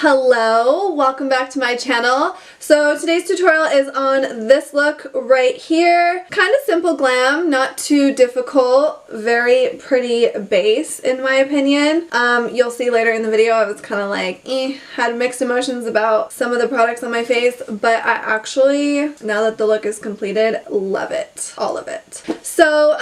Hello, welcome back to my channel. So today's tutorial is on this look right here. Kind of simple glam, not too difficult, very pretty base in my opinion. You'll see later in the video I was kind of like, had mixed emotions about some of the products on my face, but I actually, now that the look is completed, love it, all of it. So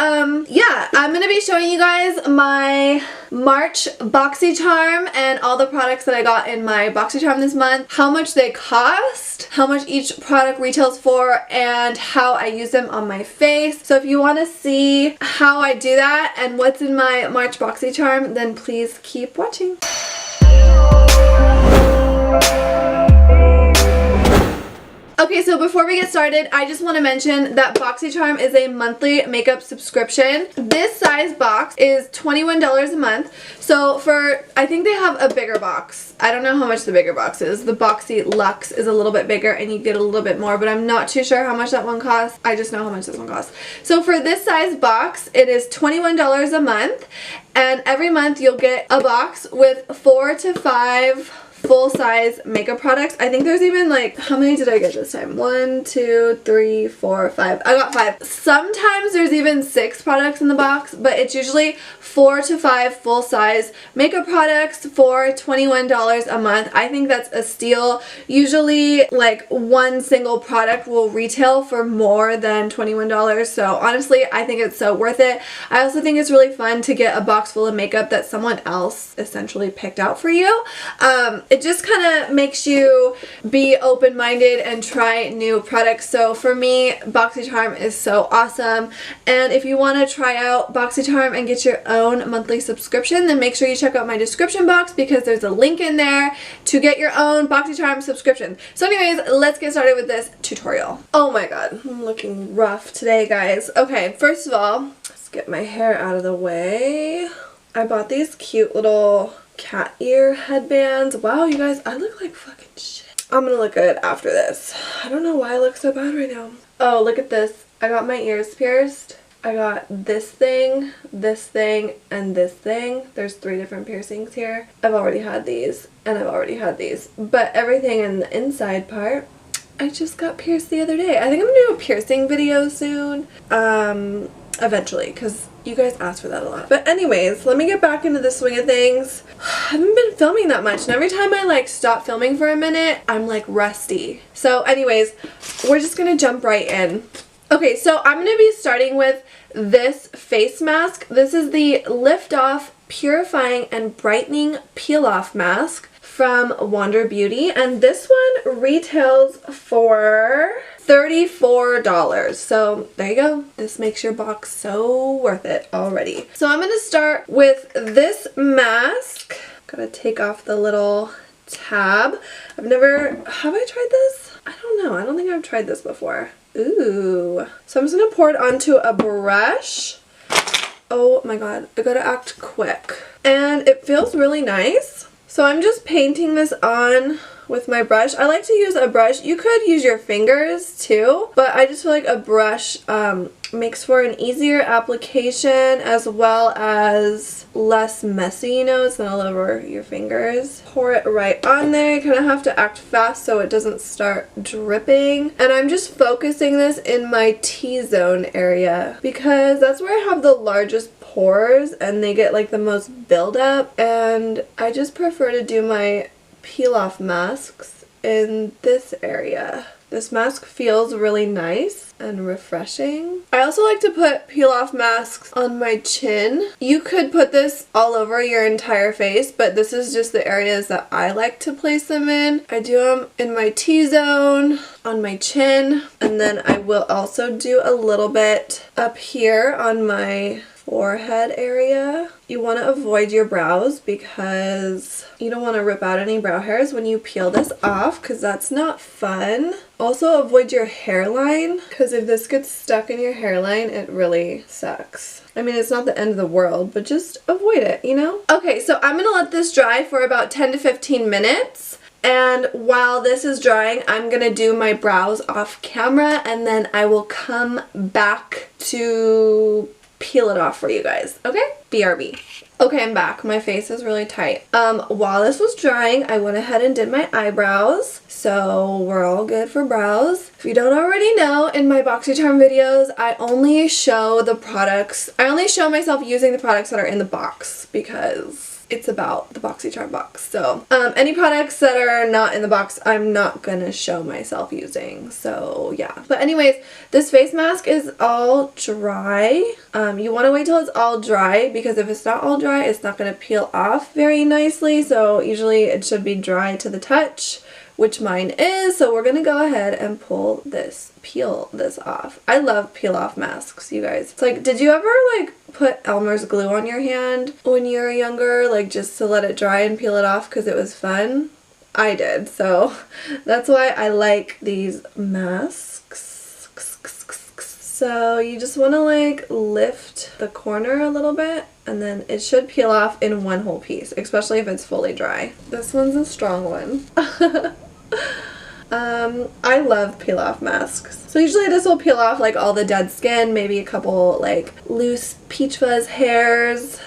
yeah, I'm going to be showing you guys my March Boxycharm and all the products that I got in my Boxycharm this month, how much they cost, how much each product retails for, and how I use them on my face. So if you want to see how I do that and what's in my March Boxycharm, then please keep watching. Okay, so before we get started, I just want to mention that Boxycharm is a monthly makeup subscription. This size box is $21 a month. So I think they have a bigger box. I don't know how much the bigger box is. The Boxy Luxe is a little bit bigger and you get a little bit more, but I'm not too sure how much that one costs. I just know how much this one costs. So for this size box, it is $21 a month, and every month you'll get a box with 4 to 5 full-size makeup products. I think there's even like, how many did I get this time? 1, 2, 3, 4, 5. I got 5. Sometimes there's even 6 products in the box, but it's usually 4 to 5 full-size makeup products for $21 a month. I think that's a steal. Usually like one single product will retail for more than $21, so honestly I think it's so worth it. I also think it's really fun to get a box full of makeup that someone else essentially picked out for you. It just kind of makes you be open-minded and try new products. So for me, Boxycharm is so awesome. And if you want to try out Boxycharm and get your own monthly subscription, then make sure you check out my description box because there's a link in there to get your own Boxycharm subscription. So anyways, let's get started with this tutorial. Oh my god, I'm looking rough today, guys. Okay, first of all, let's get my hair out of the way. I bought these cute little cat ear headbands. Wow, you guys, I look like fucking shit. I'm gonna look good after this. I don't know why I look so bad right now. Oh, look at this. I got my ears pierced. I got this thing, and this thing. There's 3 different piercings here. I've already had these, and I've already had these. But everything in the inside part, I just got pierced the other day. I think I'm gonna do a piercing video soon. Eventually, because you guys asked for that a lot. But anyways, let me get back into the swing of things. I haven't been filming that much, and every time I like stop filming for a minute, I'm like rusty. So anyways, we're just gonna jump right in. Okay, so I'm gonna be starting with this face mask. This is the Lift Off Purifying and Brightening Peel Off Mask from Wander Beauty, and this one retails for $34. So there you go. This makes your box so worth it already. So I'm going to start with this mask. Gotta take off the little tab. Have I tried this? I don't know. I don't think I've tried this before. Ooh. So I'm just going to pour it onto a brush. Oh my god. I gotta act quick. And it feels really nice. So I'm just painting this on with my brush. I like to use a brush. You could use your fingers too, but I just feel like a brush makes for an easier application as well as less messy, you know, it's not all over your fingers. Pour it right on there. You kind of have to act fast so it doesn't start dripping. And I'm just focusing this in my T-zone area because that's where I have the largest pores and they get like the most buildup, and I just prefer to do my peel off masks in this area. This mask feels really nice and refreshing. I also like to put peel off masks on my chin. You could put this all over your entire face, but this is just the areas that I like to place them in. I do them in my T-zone, on my chin, and then I will also do a little bit up here on my forehead area. You want to avoid your brows because you don't want to rip out any brow hairs when you peel this off because that's not fun. Also avoid your hairline because if this gets stuck in your hairline, it really sucks. I mean, it's not the end of the world, but just avoid it, you know? Okay, so I'm going to let this dry for about 10 to 15 minutes. And while this is drying, I'm going to do my brows off camera and then I will come back to peel it off for you guys. Okay? BRB. Okay, I'm back. My face is really tight. While this was drying, I went ahead and did my eyebrows. So we're all good for brows. If you don't already know, in my Boxycharm videos, I only show myself using the products that are in the box because it's about the Boxycharm box. So any products that are not in the box, I'm not gonna show myself using. So yeah. But anyways, this face mask is all dry. You want to wait till it's all dry because if it's not all dry, it's not gonna peel off very nicely. So usually it should be dry to the touch, which mine is. So we're gonna go ahead and peel this off. I love peel off masks, you guys. It's like, did you ever like put Elmer's glue on your hand when you were younger, like just to let it dry and peel it off because it was fun? I did, so that's why I like these masks. So you just want to like lift the corner a little bit and then it should peel off in one whole piece, especially if it's fully dry. This one's a strong one. I love peel off masks. So usually this will peel off like all the dead skin, maybe a couple like loose peach fuzz hairs,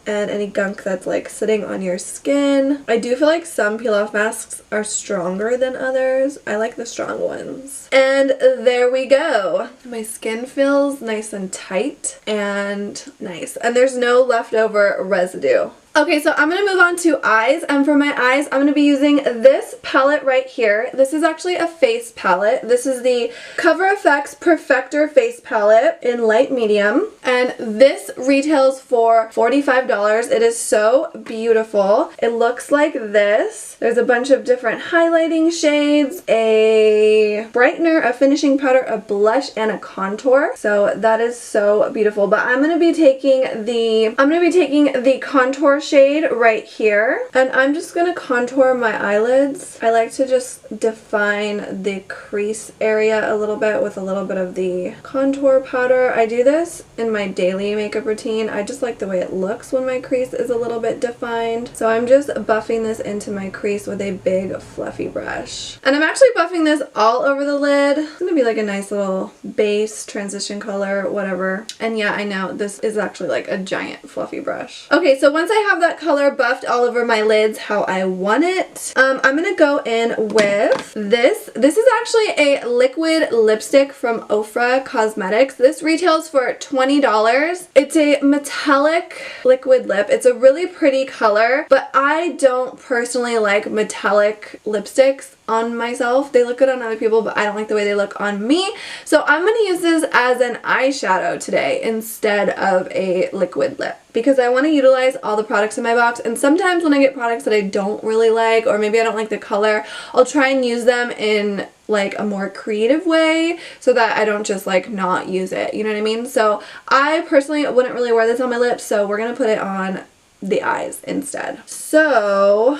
and any gunk that's like sitting on your skin. I do feel like some peel off masks are stronger than others. I like the strong ones. And there we go. My skin feels nice and tight and nice. And there's no leftover residue. Okay, so I'm going to move on to eyes, and for my eyes, I'm going to be using this palette right here. This is actually a face palette. This is the Cover FX Perfector Face Palette in light medium, and this retails for $45. It is so beautiful. It looks like this. There's a bunch of different highlighting shades, a brightener, a finishing powder, a blush, and a contour. So that is so beautiful. But I'm going to be taking the contour shade right here, and I'm just gonna contour my eyelids. I like to just define the crease area a little bit with a little bit of the contour powder. I do this in my daily makeup routine. I just like the way it looks when my crease is a little bit defined. So I'm just buffing this into my crease with a big fluffy brush. And I'm actually buffing this all over the lid. It's gonna be like a nice little base, transition color, whatever. And yeah, I know this is actually like a giant fluffy brush. Okay, so once I have that color buffed all over my lids how I want it, I'm gonna go in with this. This is actually a liquid lipstick from Ofra Cosmetics. This retails for $20. It's a metallic liquid lip. It's a really pretty color, but I don't personally like metallic lipsticks on myself. They look good on other people, but I don't like the way they look on me. So I'm going to use this as an eyeshadow today instead of a liquid lip because I want to utilize all the products in my box, and sometimes when I get products that I don't really like, or maybe I don't like the color, I'll try and use them in like a more creative way so that I don't just like not use it, you know what I mean? So I personally wouldn't really wear this on my lips, so we're going to put it on the eyes instead. So,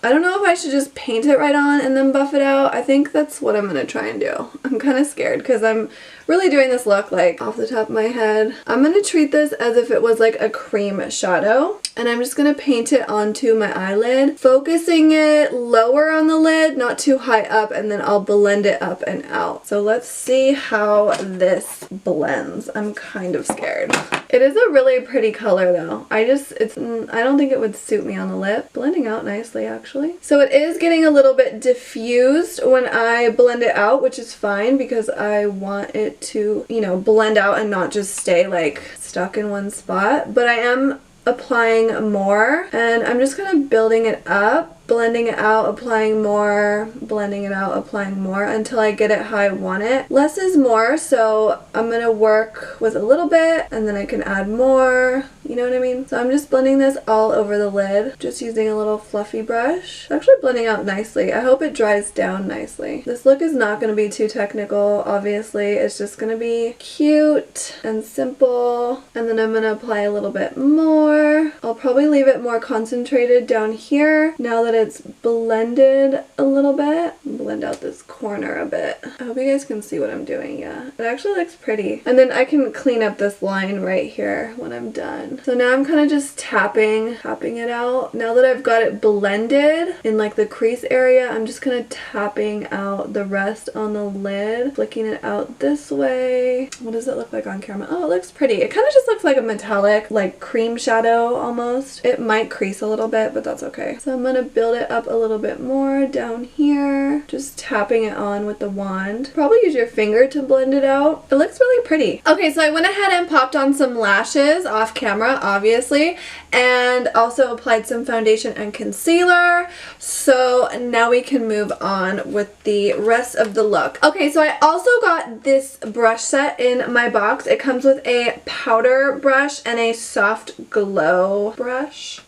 I don't know if I should just paint it right on and then buff it out. I think that's what I'm going to try and do. I'm kind of scared because I'm really doing this look like off the top of my head. I'm going to treat this as if it was like a cream shadow, and I'm just going to paint it onto my eyelid, focusing it lower on the lid, not too high up, and then I'll blend it up and out. So let's see how this blends. I'm kind of scared. It is a really pretty color though. I don't think it would suit me on the lip. Blending out nicely actually. So it is getting a little bit diffused when I blend it out, which is fine because I want it to, you know, blend out and not just stay like stuck in one spot. But I am applying more, and I'm just kind of building it up, blending it out, applying more, blending it out, applying more until I get it how I want it. Less is more, so I'm gonna work with a little bit and then I can add more, you know what I mean? So I'm just blending this all over the lid, just using a little fluffy brush. It's actually blending out nicely. I hope it dries down nicely. This look is not gonna be too technical, obviously. It's just gonna be cute and simple, and then I'm gonna apply a little bit more. I'll probably leave it more concentrated down here now that it's blended a little bit. Blend out this corner a bit. I hope you guys can see what I'm doing. Yeah, it actually looks pretty. And then I can clean up this line right here when I'm done. So now I'm kind of just tapping it out. Now that I've got it blended in like the crease area, I'm just kind of tapping out the rest on the lid, flicking it out this way. What does it look like on camera? Oh, it looks pretty. It kind of just looks like a metallic, like cream shadow almost. It might crease a little bit, but that's okay. So I'm gonna build it up a little bit more down here, just tapping it on with the wand. Probably use your finger to blend it out. It looks really pretty. Okay, so I went ahead and popped on some lashes off camera, obviously, and also applied some foundation and concealer. So now we can move on with the rest of the look. Okay, so I also got this brush set in my box. It comes with a powder brush and a soft glow brush.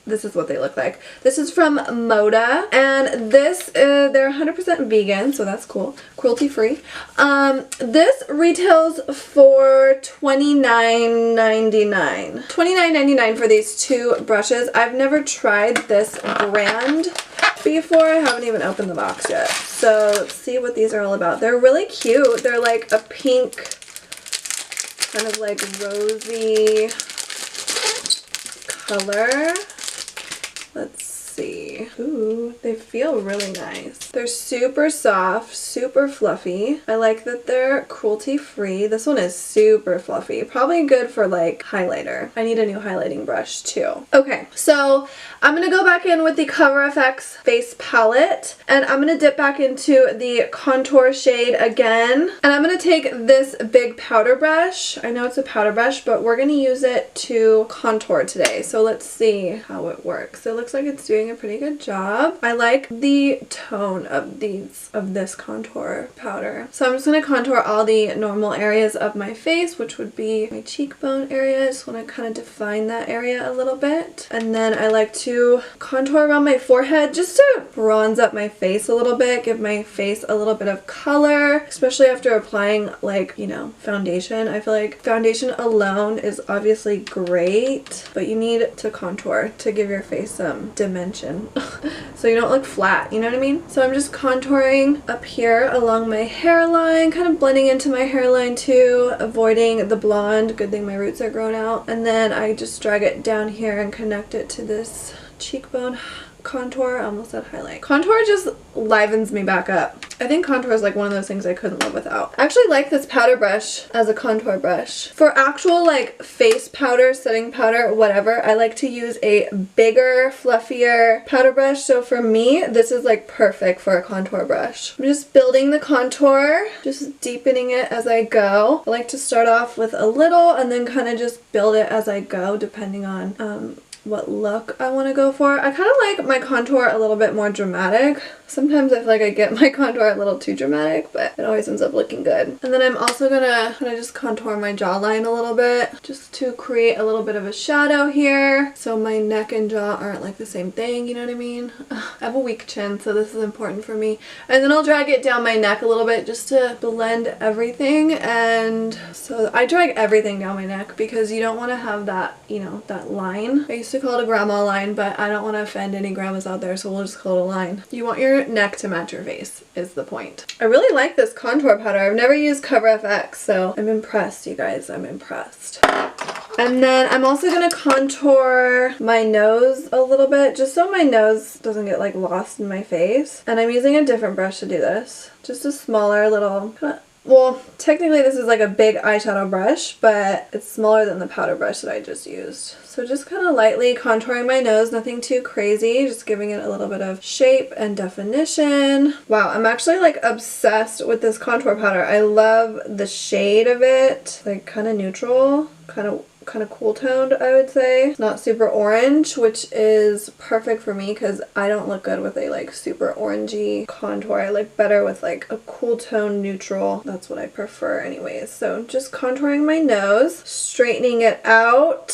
This is what they look like. This is from Moda, and this, they're 100% vegan, so that's cool. Cruelty-free. This retails for $29.99. $29.99 for these two brushes. I've never tried this brand before. I haven't even opened the box yet. So let's see what these are all about. They're really cute. They're like a pink, kind of like rosy color. Let's see. Ooh, they feel really nice. They're super soft, super fluffy. I like that they're cruelty-free. This one is super fluffy. Probably good for like highlighter. I need a new highlighting brush too. Okay, so I'm gonna go back in with the Cover FX face palette, and I'm gonna dip back into the contour shade again, and I'm gonna take this big powder brush. I know it's a powder brush, but we're gonna use it to contour today. So let's see how it works. It looks like it's doing a pretty good job. I like the tone of this contour powder. So I'm just gonna contour all the normal areas of my face, which would be my cheekbone area. I just wanna kind of define that area a little bit. And then I like to contour around my forehead just to bronze up my face a little bit, give my face a little bit of color, especially after applying like, you know, foundation. I feel like foundation alone is obviously great, but you need to contour to give your face some dimension so you don't look flat, you know what I mean? So I'm just contouring up here along my hairline, kind of blending into my hairline too, avoiding the blonde. Good thing my roots are grown out. And then I just drag it down here and connect it to this cheekbone contour. I almost said highlight. Contour just livens me back up. I think contour is like one of those things I couldn't live without. I actually like this powder brush as a contour brush. For actual like face powder, setting powder, whatever, I like to use a bigger, fluffier powder brush. So for me, this is like perfect for a contour brush. I'm just building the contour, just deepening it as I go. I like to start off with a little and then kind of just build it as I go, depending on what look I want to go for. I kind of like my contour a little bit more dramatic. Sometimes I feel like I get my contour a little too dramatic, but it always ends up looking good. And then I'm also gonna kind of just contour my jawline a little bit just to create a little bit of a shadow here so my neck and jaw aren't like the same thing, you know what I mean? I have a weak chin, so this is important for me. And then I'll drag it down my neck a little bit just to blend everything. And so I drag everything down my neck because you don't want to have that, you know, that line. I used to call it a grandma line, but I don't want to offend any grandmas out there, so we'll just call it a line. You want your neck to match your face is the point. I really like this contour powder. I've never used Cover FX, so I'm impressed, you guys. I'm impressed. And then I'm also going to contour my nose a little bit just so my nose doesn't get like lost in my face. And I'm using a different brush to do this. Just a smaller little, well, technically this is like a big eyeshadow brush, but it's smaller than the powder brush that I just used. So just kind of lightly contouring my nose, nothing too crazy, just giving it a little bit of shape and definition. Wow, I'm actually like obsessed with this contour powder. I love the shade of it, like kind of neutral, kind of cool toned, I would say. Not super orange, which is perfect for me because I don't look good with a like super orangey contour. I look better with like a cool tone neutral. That's what I prefer anyways. So just contouring my nose, straightening it out,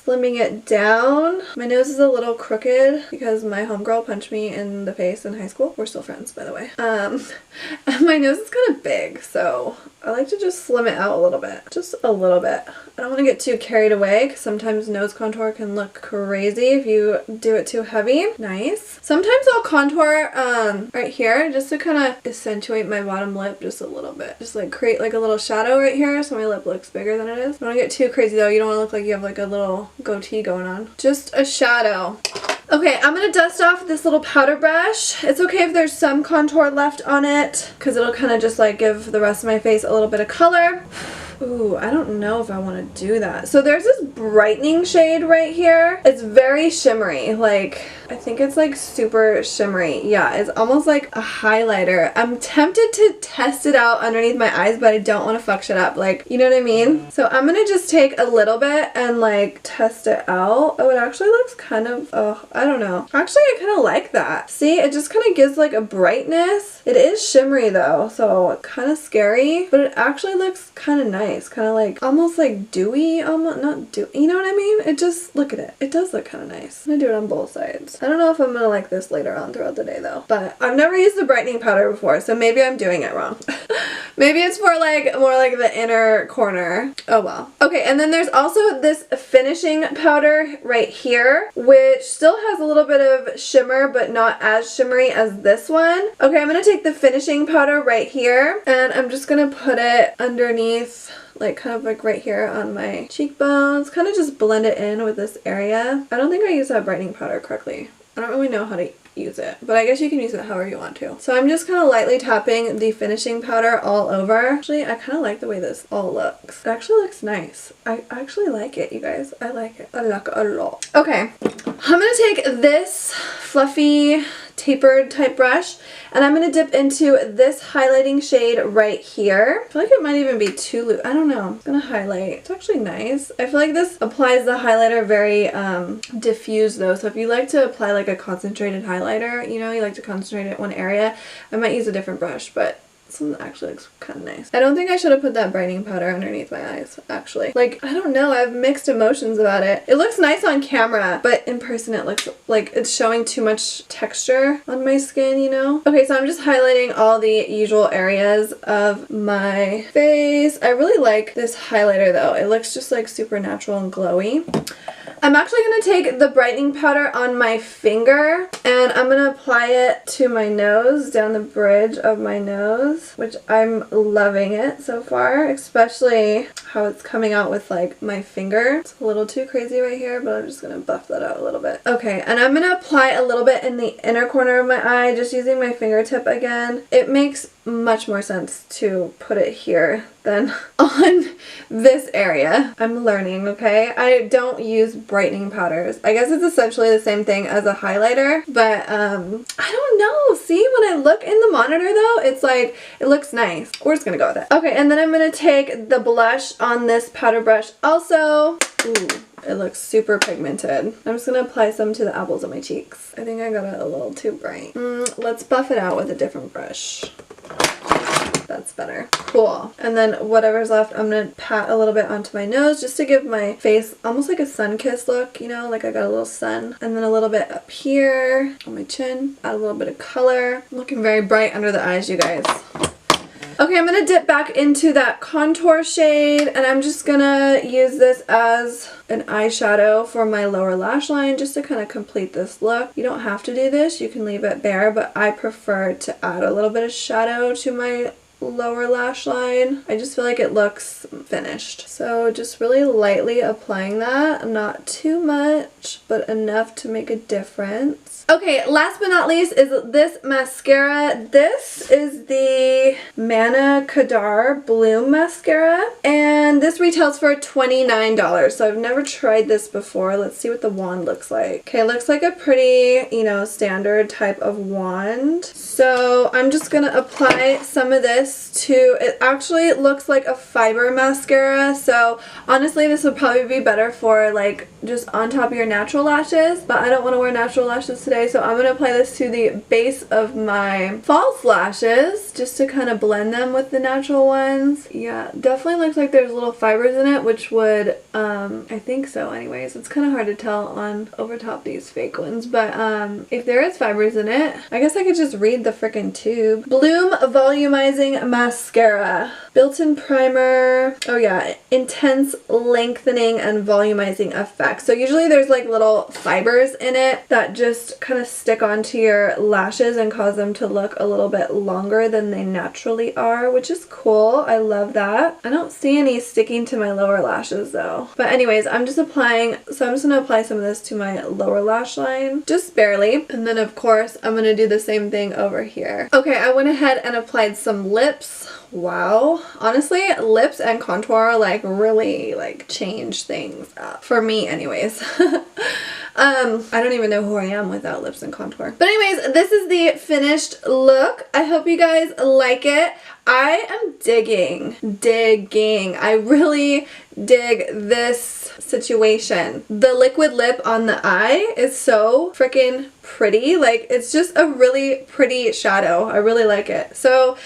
slimming it down. My nose is a little crooked because my homegirl punched me in the face in high school. We're still friends, by the way. My nose is kind of big, so I like to just slim it out a little bit. Just a little bit. I don't want to get too carried away because sometimes nose contour can look crazy if you do it too heavy. Nice. Sometimes I'll contour right here just to kind of accentuate my bottom lip just a little bit. Just like create like a little shadow right here so my lip looks bigger than it is. Don't want to get too crazy though. You don't want to look like you have like a little goatee going on. Just a shadow. Okay, I'm going to dust off this little powder brush. It's okay if there's some contour left on it because it'll kind of just like give the rest of my face a little bit of color. Ooh, I don't know if I want to do that. So there's this brightening shade right here. It's very shimmery. Like, I think it's like super shimmery. Yeah, it's almost like a highlighter. I'm tempted to test it out underneath my eyes, but I don't want to fuck shit up. Like, you know what I mean? So I'm going to just take a little bit and like test it out. Oh, it actually looks kind of, oh, I don't know. Actually, I kind of like that. See, it just kind of gives like a brightness. It is shimmery though, so kind of scary, but it actually looks kind of nice. Kind of like almost like dewy, almost not dewy, you know what I mean? It just, look at it. It does look kind of nice. I'm gonna do it on both sides. I don't know if I'm gonna like this later on throughout the day though, but I've never used the brightening powder before, so maybe I'm doing it wrong. Maybe it's for like more like the inner corner. Oh well. Okay, and then there's also this finishing powder right here, which still has a little bit of shimmer, but not as shimmery as this one. Okay, I'm gonna take the finishing powder right here, and I'm just gonna put it underneath, like kind of like right here on my cheekbones, kind of just blend it in with this area. I don't think I used that brightening powder correctly. I don't really know how to use it, but I guess you can use it however you want to. So I'm just kind of lightly tapping the finishing powder all over. Actually, I kind of like the way this all looks. It actually looks nice. I actually like it, you guys. I like it. I like it a lot. Okay, I'm gonna take this fluffy tapered type brush and I'm going to dip into this highlighting shade right here. I feel like it might even be too loose. I don't know. I'm going to highlight. It's actually nice. I feel like this applies the highlighter very diffused though. So if you like to apply like a concentrated highlighter, you know, you like to concentrate it one area, I might use a different brush, but this one actually looks kind of nice. I don't think I should have put that brightening powder underneath my eyes, actually. Like, I don't know, I have mixed emotions about it. It looks nice on camera, but in person it looks like it's showing too much texture on my skin, you know? Okay, so I'm just highlighting all the usual areas of my face. I really like this highlighter though. It looks just like super natural and glowy. I'm actually going to take the brightening powder on my finger and I'm going to apply it to my nose, down the bridge of my nose, which I'm loving it so far, especially how it's coming out with like my finger. It's a little too crazy right here, but I'm just going to buff that out a little bit. Okay, and I'm going to apply a little bit in the inner corner of my eye, just using my fingertip again. It makes much more sense to put it here than on this area. I'm learning, okay? I don't use brightening powders. I guess it's essentially the same thing as a highlighter, but I don't know. See, when I look in the monitor though, it's like, it looks nice. We're just gonna go with it. Okay, and then I'm gonna take the blush on this powder brush also. Ooh. It looks super pigmented. I'm just going to apply some to the apples of my cheeks. I think I got it a little too bright. Let's buff it out with a different brush. That's better. Cool. And then whatever's left, I'm going to pat a little bit onto my nose just to give my face almost like a sun-kissed look, you know, like I got a little sun. And then a little bit up here on my chin. Add a little bit of color. I'm looking very bright under the eyes, you guys. Okay, I'm going to dip back into that contour shade and I'm just going to use this as an eyeshadow for my lower lash line just to kind of complete this look. You don't have to do this, you can leave it bare, but I prefer to add a little bit of shadow to my lower lash line. I just feel like it looks finished. So just really lightly applying that, not too much, but enough to make a difference. Okay, last but not least is this mascara. This is the Manna Kadar Bloom Mascara, and this retails for $29. So I've never tried this before. Let's see what the wand looks like. Okay, it looks like a pretty, you know, standard type of wand. So I'm just gonna apply some of this this to, it actually looks like a fiber mascara, so honestly this would probably be better for like just on top of your natural lashes, but I don't want to wear natural lashes today, so I'm going to apply this to the base of my false lashes just to kind of blend them with the natural ones. Yeah, definitely looks like there's little fibers in it, which would, I think so anyways. It's kind of hard to tell on over top these fake ones, but if there is fibers in it, I guess I could just read the freaking tube. Bloom Volumizing Mascara. Built-in primer. Oh yeah, intense lengthening and volumizing effect. So usually there's like little fibers in it that just kind of stick onto your lashes and cause them to look a little bit longer than they naturally are, which is cool. I love that. I don't see any sticking to my lower lashes though. But anyways, I'm just applying, so I'm just going to apply some of this to my lower lash line, just barely. And then of course I'm going to do the same thing over here. Okay, I went ahead and applied some lips. Wow. Honestly, lips and contour like really like change things up. For me anyways. I don't even know who I am without lips and contour. But anyways, this is the finished look. I hope you guys like it. I am digging. I really dig this situation. The liquid lip on the eye is so freaking pretty. Like, it's just a really pretty shadow. I really like it. So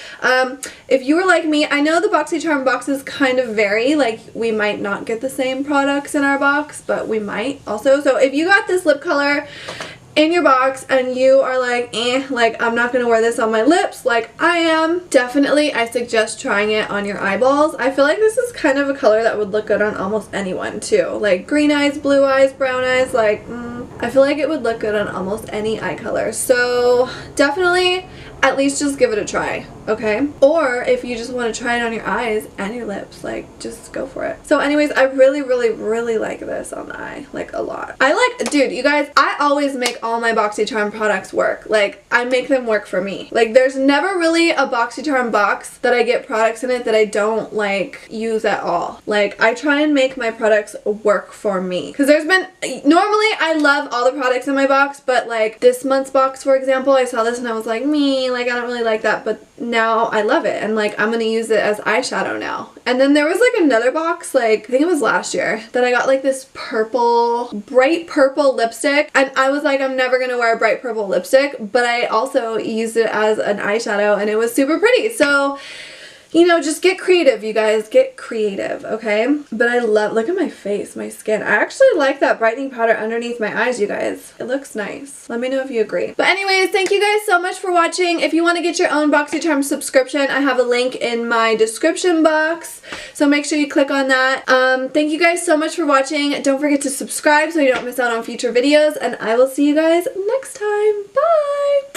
if you were like me, I know the Boxycharm boxes kind of vary. Like, we might not get the same products in our box, but we might also. So if you got this lip color in your box and you are like, like I'm not gonna wear this on my lips like I am, definitely I suggest trying it on your eyeballs. I feel like this is kind of a color that would look good on almost anyone too. Like green eyes, blue eyes, brown eyes, like I feel like it would look good on almost any eye color. So definitely at least just give it a try, okay? Or if you just want to try it on your eyes and your lips, like just go for it. So anyways, I really like this on the eye, like a lot. Dude, you guys, I always make all my Boxycharm products work. Like, I make them work for me. Like, there's never really a Boxycharm box that I get products in it that I don't like use at all. Like, I try and make my products work for me. Because normally I love all the products in my box, but like this month's box, for example, I saw this and I was like, like I don't really like that, but now I love it and like I'm gonna use it as eyeshadow now. And then there was like another box, like I think it was last year, that I got like this bright purple lipstick, and I was like, I'm never gonna wear a bright purple lipstick, but I also used it as an eyeshadow and it was super pretty. So you know, just get creative, you guys. Get creative, okay? But I love, look at my face, my skin. I actually like that brightening powder underneath my eyes, you guys. It looks nice. Let me know if you agree. But anyways, thank you guys so much for watching. If you want to get your own Boxycharm subscription, I have a link in my description box. So make sure you click on that. Thank you guys so much for watching. Don't forget to subscribe so you don't miss out on future videos. And I will see you guys next time. Bye!